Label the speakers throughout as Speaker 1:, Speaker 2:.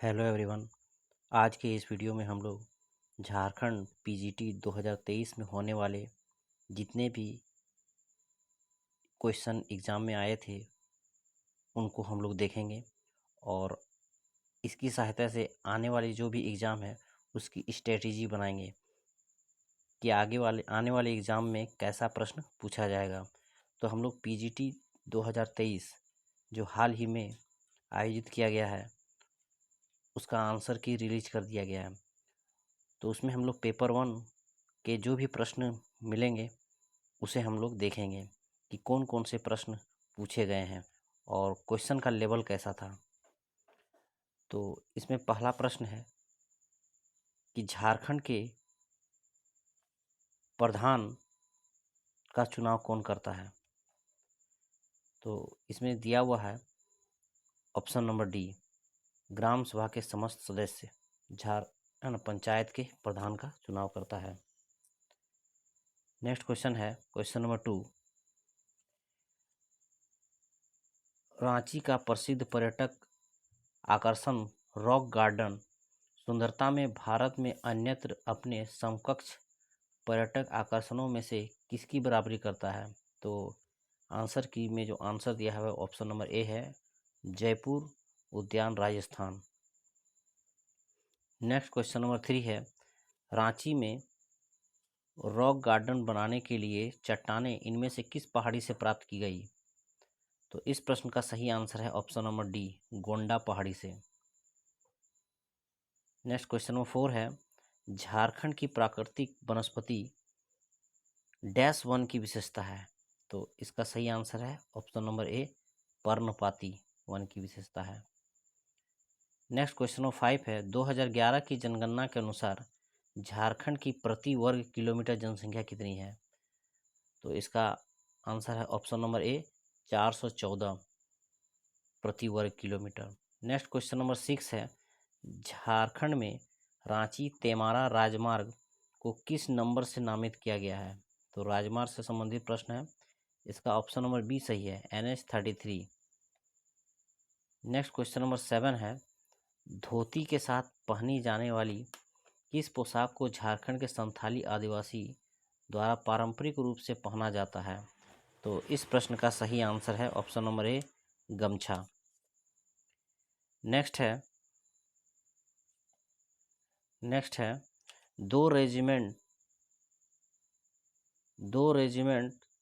Speaker 1: Hello everyone. आज के इस वीडियो में हम लोग झारखंड पीजीटी 2023 में होने वाले जितने भी क्वेश्चन एग्ज़ाम में आए थे उनको हम लोग देखेंगे और इसकी सहायता से आने वाली जो भी एग्ज़ाम है उसकी स्ट्रेटेजी बनाएंगे कि आने वाले एग्ज़ाम में कैसा प्रश्न पूछा जाएगा। तो हम लोग पीजीटी 2023 जो हाल ही में आयोजित किया गया है उसका आंसर की रिलीज कर दिया गया है। तो उसमें हम लोग पेपर 1 के जो भी प्रश्न मिलेंगे उसे हम लोग देखेंगे कि कौन कौन से प्रश्न पूछे गए हैं और क्वेश्चन का लेवल कैसा था। तो इसमें पहला प्रश्न है कि झारखंड के प्रधान का चुनाव कौन करता है। तो इसमें दिया हुआ है ऑप्शन नंबर डी, ग्राम सभा के समस्त सदस्य झारखंड पंचायत के प्रधान का चुनाव करता है। नेक्स्ट क्वेश्चन है क्वेश्चन नंबर 2, रांची का प्रसिद्ध पर्यटक आकर्षण रॉक गार्डन सुंदरता में भारत में अन्यत्र अपने समकक्ष पर्यटक आकर्षणों में से किसकी बराबरी करता है। तो आंसर की में जो आंसर दिया है ऑप्शन नंबर ए है, जयपुर उद्यान राजस्थान। नेक्स्ट क्वेश्चन नंबर 3 है, रांची में रॉक गार्डन बनाने के लिए चट्टानें इनमें से किस पहाड़ी से प्राप्त की गई। तो इस प्रश्न का सही आंसर है ऑप्शन नंबर डी, गोंडा पहाड़ी से। नेक्स्ट क्वेश्चन नंबर 4 है, झारखंड की प्राकृतिक वनस्पति डैश वन की विशेषता है। तो इसका सही आंसर है ऑप्शन नंबर ए, पर्णपाती वन की विशेषता है। नेक्स्ट क्वेश्चन नंबर 5 है, 2011 की जनगणना के अनुसार झारखंड की प्रति वर्ग किलोमीटर जनसंख्या कितनी है। तो इसका आंसर है ऑप्शन नंबर ए, 414 प्रति वर्ग किलोमीटर। नेक्स्ट क्वेश्चन नंबर 6 है, झारखंड में रांची तेमारा राजमार्ग को किस नंबर से नामित किया गया है। तो राजमार्ग से संबंधित प्रश्न है, इसका ऑप्शन नंबर बी सही है, NH-33। नेक्स्ट क्वेश्चन नंबर 7 है, धोती के साथ पहनी जाने वाली किस पोशाक को झारखंड के संथाली आदिवासी द्वारा पारंपरिक रूप से पहना जाता है। तो इस प्रश्न का सही आंसर है ऑप्शन नंबर ए, गमछा। नेक्स्ट है दो रेजिमेंट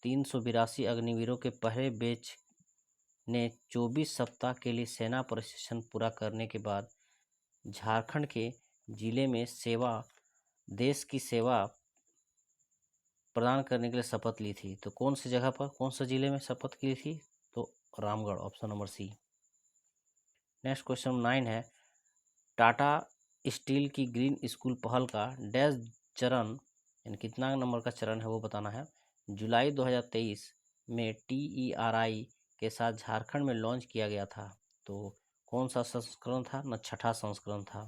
Speaker 1: 382 अग्निवीरों के पहले बैच ने 24 सप्ताह के लिए सेना प्रशिक्षण पूरा करने के बाद झारखंड के जिले में देश की सेवा प्रदान करने के लिए शपथ ली थी। तो कौन सी जगह पर, कौन से जिले में शपथ की थी। तो Ramgarh, option number C. Next question 9 है, टाटा स्टील की ग्रीन स्कूल पहल का डैश चरण, यानी कितना नंबर का चरण है वो बताना है, जुलाई 2023 में TERI के साथ झारखंड में लॉन्च किया गया था। तो कौन सा संस्करण था ना, छठा संस्करण था।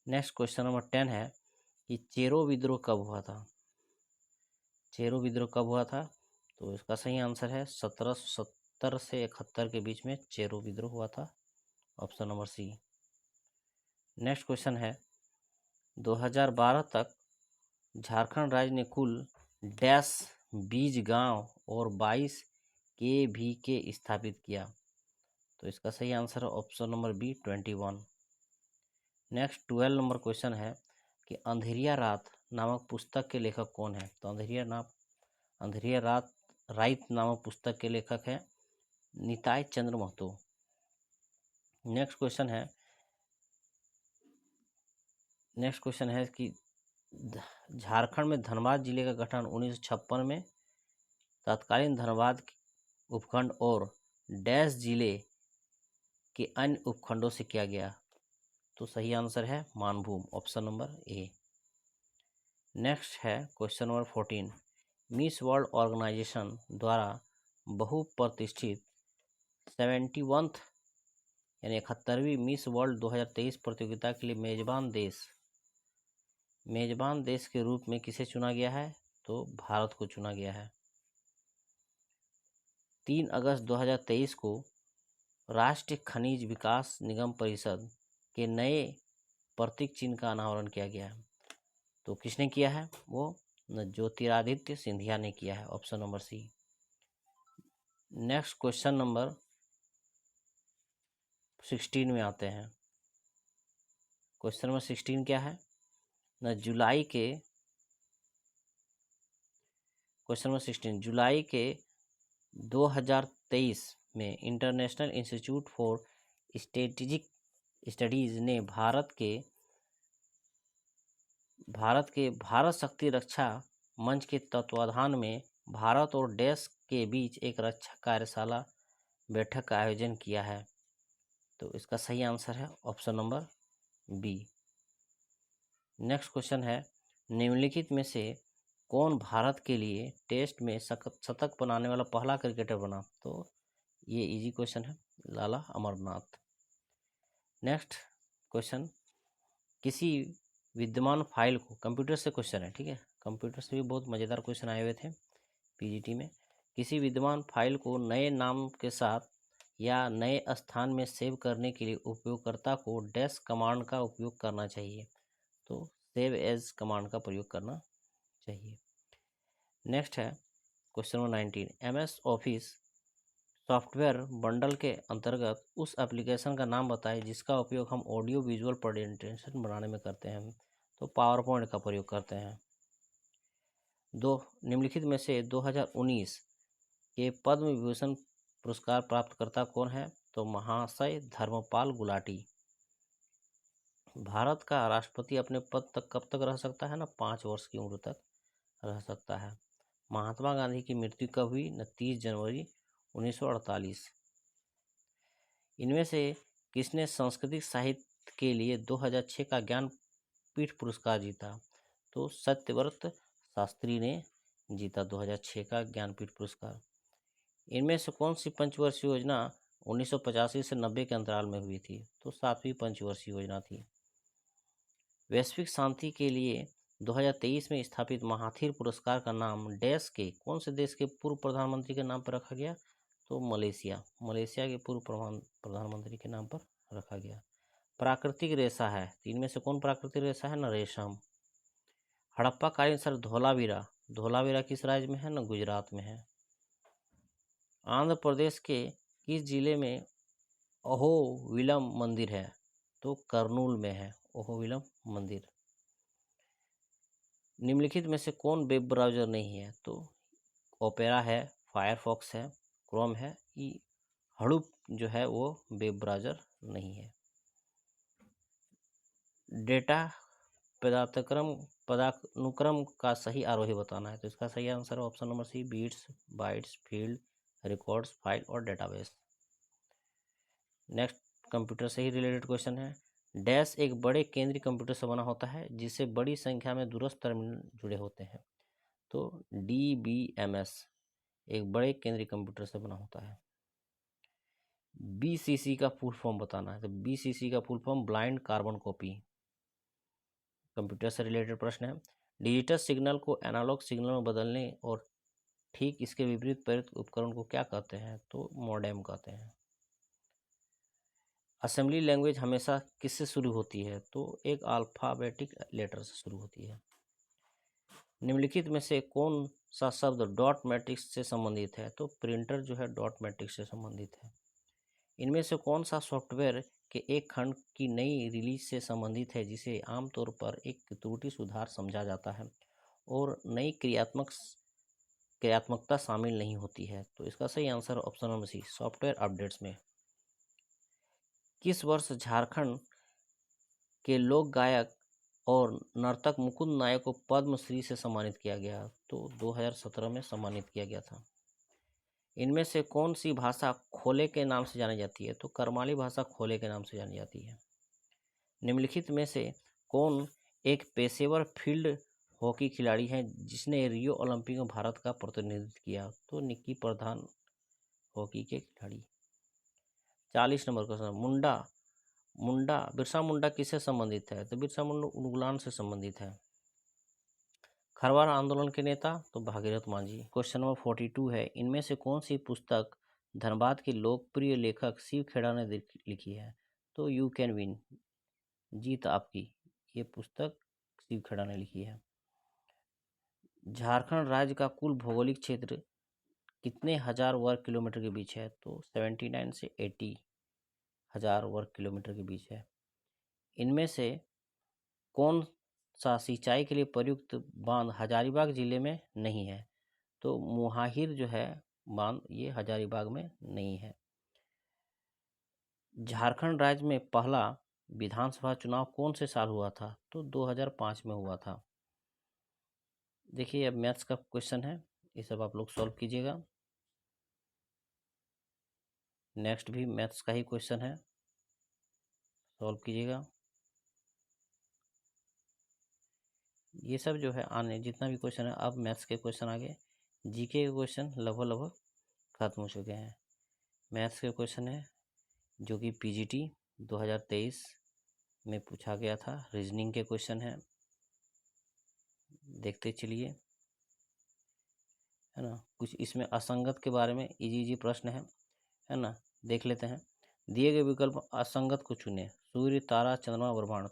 Speaker 1: नेक्स्ट क्वेश्चन नंबर 10 है कि चेरो विद्रोह कब हुआ था। चेरो विद्रोह कब हुआ था। तो इसका सही आंसर है 1770 से 71 के बीच में चेरो विद्रोह हुआ था, option number C. Next question है, 2012 तक झारखंड राज्य ने कुल डैश बीज गांव और 22 KVK स्थापित किया। तो इसका सही आंसर है option number B, 21। Next 12 number question है कि अंधेरिया रात नामक पुस्तक के लेखक कौन है। तो अंधेरिया रात नामक पुस्तक के लेखक है निताई चंद्र महतो। नेक्स्ट क्वेश्चन है कि झारखंड में धनबाद जिले का गठन 1956 में तत्कालीन धनबाद उपखंड और डैश जिले के अन्य उपखंडों से किया गया। तो सही आंसर है Manbhum, option number A. Next है question number 14, Miss World Organisation द्वारा बहुप्रतिष्ठित 71th यानी 71वीं मिस वर्ल्ड 2023 प्रतियोगिता के लिए मेजबान देश के रूप में किसे चुना गया है। तो भारत को चुना गया है। 3 अगस्त 2023 को राष्ट्रीय खनिज विकास निगम परिषद के नए प्रतीक चिन्ह का अनावरण किया गया है। तो किसने किया है? वो ज्योतिरादित्य सिंधिया ने किया है, option number C. Next question number 16 में आते हैं। क्वेश्चन नंबर 16 क्या है? क्वेश्चन नंबर 16 जुलाई के 2023 में international institute for strategic studies ने भारत शक्ति रक्षा मंच के तत्वाधान में भारत और देश के बीच एक रक्षा कार्यशाला बैठक का आयोजन किया है। तो इसका सही आंसर है option number B. Next question है, निम्नलिखित में से कौन भारत के लिए टेस्ट में शतक बनाने वाला पहला क्रिकेटर बना? तो ये इजी क्वेश्चन है, लाला अमरनाथ। नेक्स्ट क्वेश्चन, किसी विद्यमान फाइल को, कंप्यूटर से क्वेश्चन है, ठीक है, कंप्यूटर से भी बहुत मज़ेदार क्वेश्चन आए हुए थे पीजीटी में। किसी विद्यमान फाइल को नए नाम के साथ या नए स्थान में सेव करने के लिए उपयोगकर्ता को डैश कमांड का उपयोग करना चाहिए। तो सेव एज कमांड का प्रयोग करना चाहिए। नेक्स्ट है question number 19, MS office software bundle के अंतर्गत उस एप्लीकेशन का नाम बताएं जिसका उपयोग हम ऑडियो विजुअल प्रेजेंटेशन बनाने में करते हैं। तो पावर पॉइंट का प्रयोग करते हैं। निम्नलिखित में से 2019 के पद्म विभूषण पुरस्कार प्राप्तकर्ता कौन है? तो महाशय धर्मपाल गुलाटी। भारत का राष्ट्रपति अपने पद तक कब तक रह सकता है? ना 5 वर्ष की उम्र तक रह सकता है। महात्मा गांधी की मृत्यु कब हुई? न 30 जनवरी 1948। इनमें से किसने सांस्कृतिक साहित्य के लिए 2006 का ज्ञानपीठ पुरस्कार जीता? तो सत्यव्रत शास्त्री ने जीता 2006 का ज्ञानपीठ पुरस्कार। इनमें से कौन सी पंचवर्षीय योजना 1985 से 90 के अंतराल में हुई थी? तो 7वीं पंचवर्षीय योजना थी। वैश्विक शांति के लिए 2023 में स्थापित महाथिर पुरस्कार का नाम डैश के कौन से देश के पूर्व प्रधानमंत्री के नाम पर रखा गया? तो मलेशिया के पूर्व प्रधानमंत्री के नाम पर रखा गया। प्राकृतिक रेशा है, तीन में से कौन प्राकृतिक रेशा है? ना रेशम। हड़प्पाकालीन सर धोलावीरा किस राज्य में है? ना गुजरात में है। आंध्र प्रदेश के किस जिले में अहोविलम मंदिर है? तो कर्नूल में है अहोविलम मंदिर। निम्नलिखित में से कौन वेब ब्राउज़र नहीं है? तो ओपेरा है, फायरफॉक्स है, क्रोम है, हडूप जो है वो वेब ब्राउज़र नहीं है। डेटा पदानुक्रम का सही आरोही बताना है। तो इसका सही आंसर है option number C, bits, bytes, field, records, file और डेटाबेस। नेक्स्ट कंप्यूटर से ही रिलेटेड क्वेश्चन है, डैश एक बड़े केंद्रीय कंप्यूटर से बना होता है जिससे बड़ी संख्या में दूरस्थ टर्मिनल जुड़े होते हैं। तो DBMS एक बड़े केंद्रीय कंप्यूटर से बना होता है। BCC का फुल फॉर्म बताना है। तो BCC का full form blind carbon copy. Computer से रिलेटेड प्रश्न है, डिजिटल सिग्नल को एनालॉग सिग्नल में बदलने और ठीक इसके विपरीत प्रेरित उपकरण को क्या कहते हैं? तो मॉडेम कहते हैं। असेंबली लैंग्वेज हमेशा किससे शुरू होती है? तो एक अल्फ़ाबेटिक लेटर से शुरू होती है। निम्नलिखित में से कौन सा शब्द डॉट मैट्रिक्स से संबंधित है? तो प्रिंटर जो है डॉट मैट्रिक्स से संबंधित है। इनमें से कौन सा सॉफ्टवेयर के एक खंड की नई रिलीज से संबंधित है जिसे आमतौर पर एक त्रुटि सुधार समझा जाता है और नई क्रियात्मकता शामिल नहीं होती है? तो इसका सही answer option number C, software updates में। किस वर्ष झारखंड के लोक गायक और नर्तक मुकुंद नायक को पद्मश्री से सम्मानित किया गया? तो 2017 में सम्मानित किया गया था। इनमें से कौन सी भाषा खोले के नाम से जानी जाती है? तो करमाली भाषा खोले के नाम से जानी जाती है। निम्नलिखित में से कौन एक पेशेवर फील्ड हॉकी खिलाड़ी है जिसने रियो ओलंपिक में भारत का प्रतिनिधित्व किया? तो निक्की प्रधान हॉकी के खिलाड़ी। 40 नंबर क्वेश्चन, बिरसा मुंडा किससे संबंधित है? तो बिरसा मुंडा उलगुलान से संबंधित है। खरवार आंदोलन के नेता? तो भागीरथ मांझी। क्वेश्चन नंबर 42 है, इनमें से कौन सी पुस्तक धनबाद के लोकप्रिय लेखक शिव खेड़ा ने लिखी है? तो यू कैन विन। जीत आपकी, ये पुस्तक शिव खेड़ा ने लिखी है। झारखंड राज्य का कुल भौगोलिक क्षेत्र कितने हजार वर्ग किलोमीटर के बीच है? तो 79 से 80 हजार वर्ग किलोमीटर के बीच है। इनमें से कौन सा सिंचाई के लिए प्रयुक्त बांध हजारीबाग जिले में नहीं है? तो मुहाहिर जो है बांध, ये हजारीबाग में नहीं है। झारखंड राज्य में पहला विधानसभा चुनाव कौन से साल हुआ था? तो 2005 में हुआ था। देखिए अब मैथ्स का क्वेश्चन है, ये सब आप लोग सॉल्व कीजिएगा। नेक्स्ट भी मैथ्स का ही क्वेश्चन है, सॉल्व कीजिएगा। ये सब जो है आने जितना भी क्वेश्चन है, अब मैथ्स के क्वेश्चन आगे, जीके के क्वेश्चन लगभग खत्म हो चुके हैं। मैथ्स के क्वेश्चन है जो कि पीजीटी 2023 में पूछा गया था। रीजनिंग के क्वेश्चन है, देखते चलिए, है ना। कुछ इसमें असंगत के बारे में इजी प्रश्न है ना, देख लेते हैं। दिए गए विकल्प असंगत को चुने। सूर्य, तारा, चंद्रमा, ब्रह्मांड।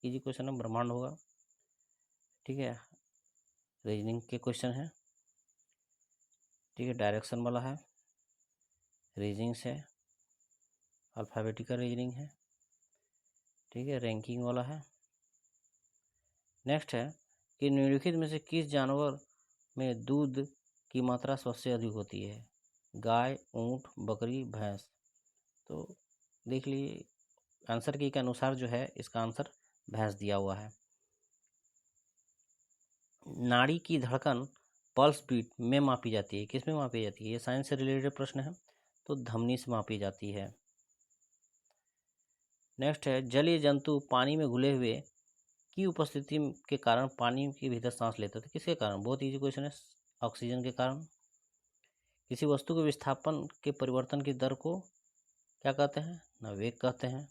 Speaker 1: इजी क्वेश्चन है, ब्रह्मांड होगा। ठीक है, रीजनिंग के क्वेश्चन है। ठीक है, डायरेक्शन वाला है, रीजनिंग से अल्फ़ाबेटिकल रीजनिंग है। ठीक है, रैंकिंग वाला है। नेक्स्ट है कि निम्नलिखित में से किस जानवर में दूध की मात्रा सबसे अधिक होती है? गाय, ऊंट, बकरी, भैंस। तो देख लीजिए, आंसर की के अनुसार जो है इसका आंसर भैंस दिया हुआ है। नाड़ी की धड़कन पल्स बीट में मापी जाती है, किस में मापी जाती है? ये साइंस से रिलेटेड प्रश्न है, तो धमनी से मापी जाती है। नेक्स्ट है जलीय जंतु पानी में घुले हुए की उपस्थिति के कारण पानी के भीतर सांस लेते थे, किसके कारण? बहुत इजी क्वेश्चन है, ऑक्सीजन के कारण। किसी वस्तु के विस्थापन के परिवर्तन की दर को क्या कहते हैं? वेग कहते हैं।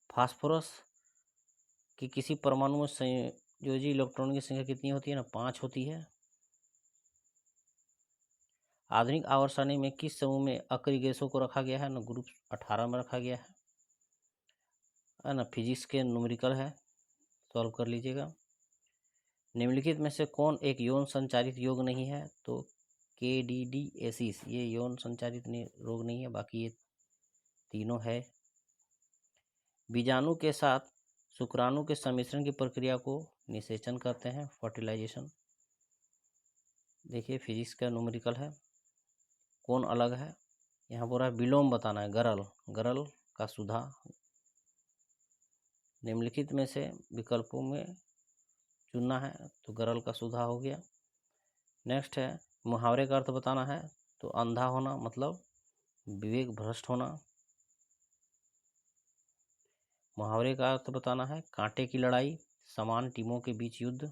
Speaker 1: फास्फोरस की किसी परमाणु में संयोजी इलेक्ट्रॉन की संख्या कितनी होती है? 5 होती है। आधुनिक आवर्त सारणी में किस समूह में अक्रिय गैसों को रखा गया है? ग्रुप 18 में रखा गया है ना। फिजिक्स के न्यूमेरिकल है, सॉल्व कर लीजिएगा। निम्नलिखित में से कौन एक यौन संचारित रोग नहीं है? तो कैंडिडियासिस, ये यौन संचारित रोग नहीं है, बाकी ये तीनों है। बीजाणु के साथ शुक्राणु के सम्मिश्रण की प्रक्रिया को निषेचन कहते हैं, फर्टिलाइजेशन। देखिए फिजिक्स का न्यूमेरिकल है, कौन अलग है? यहाँ पूरा विलोम बताना है, गरल का सुधा। निम्नलिखित में से विकल्पों में चुनना है, तो गरल का सुधा हो गया। नेक्स्ट है मुहावरे का अर्थ बताना है, तो अंधा होना मतलब विवेक भ्रष्ट होना। मुहावरे का अर्थ बताना है कांटे की लड़ाई, समान टीमों के बीच युद्ध।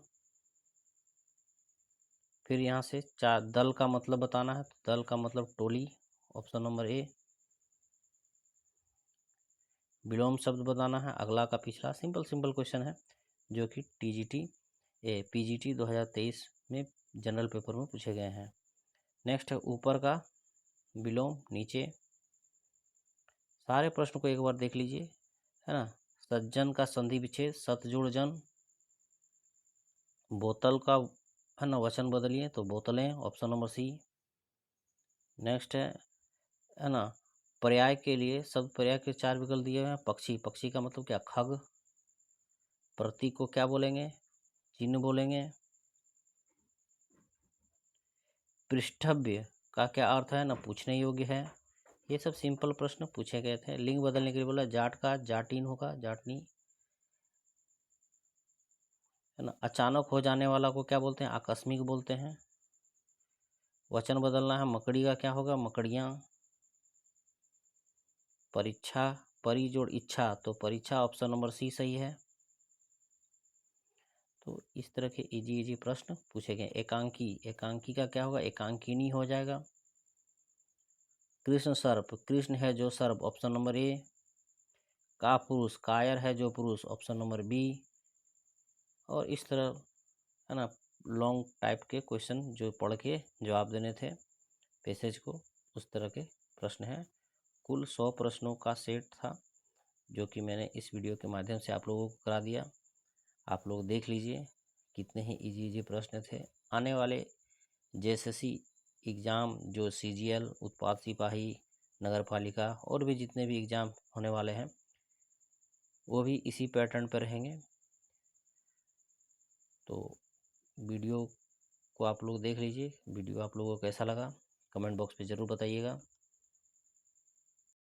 Speaker 1: फिर यहाँ से चार दल का मतलब बताना है, तो दल का मतलब टोली, ऑप्शन नंबर ए। विलोम शब्द बताना है, अगला का पिछला। सिंपल क्वेश्चन है जो कि पीजीटी 2023 में जनरल पेपर में पूछे गए हैं। नेक्स्ट है ऊपर का विलोम, नीचे। सारे प्रश्न को एक बार देख लीजिए, है ना। सज्जन का संधि विच्छेद, सतजुड़ जन। बोतल का, है ना, वचन बदलिए, तो बोतलें, ऑप्शन नंबर सी। नेक्स्ट है ना, पर्याय के लिए शब्द पर्याय के 4 विकल्प दिए हुए हैं। पक्षी, पक्षी का मतलब क्या? खग। प्रतीक को क्या बोलेंगे? चिन्ह बोलेंगे। पृष्ठभ्य का क्या अर्थ है? पूछने योग्य है। ये सब सिंपल प्रश्न पूछे गए थे। लिंग बदलने के लिए बोला, जाट का जाटिन होगा, जाटनी, है ना। अचानक हो जाने वाला को क्या बोलते हैं? आकस्मिक बोलते हैं। वचन बदलना है, मकड़ी का क्या होगा? मकड़ियाँ। परीक्षा, परी जोड़ इच्छा, तो परीक्षा, ऑप्शन नंबर सी सही है। तो इस तरह के इजी प्रश्न पूछे गए। एकांकी, एकांकी का क्या होगा? एकांकिनी हो जाएगा। कृष्ण सर्प, कृष्ण है जो सर्प, ऑप्शन नंबर ए। का पुरुष, कायर है जो पुरुष, ऑप्शन नंबर बी। और इस तरह, है ना, लॉन्ग टाइप के क्वेश्चन जो पढ़ के जवाब देने थे पैसेज को, उस तरह के प्रश्न हैं। कुल 100 प्रश्नों का सेट था, जो कि मैंने इस वीडियो के माध्यम से आप लोगों को करा दिया। आप लोग देख लीजिए कितने ही इजी प्रश्न थे। आने वाले जेएसएससी एग्ज़ाम जो सीजीएल, उत्पाद सिपाही, नगर पालिका और भी जितने भी एग्ज़ाम होने वाले हैं वो भी इसी पैटर्न पर रहेंगे। तो वीडियो को आप लोग देख लीजिए। वीडियो आप लोगों को कैसा लगा कमेंट बॉक्स पे ज़रूर बताइएगा।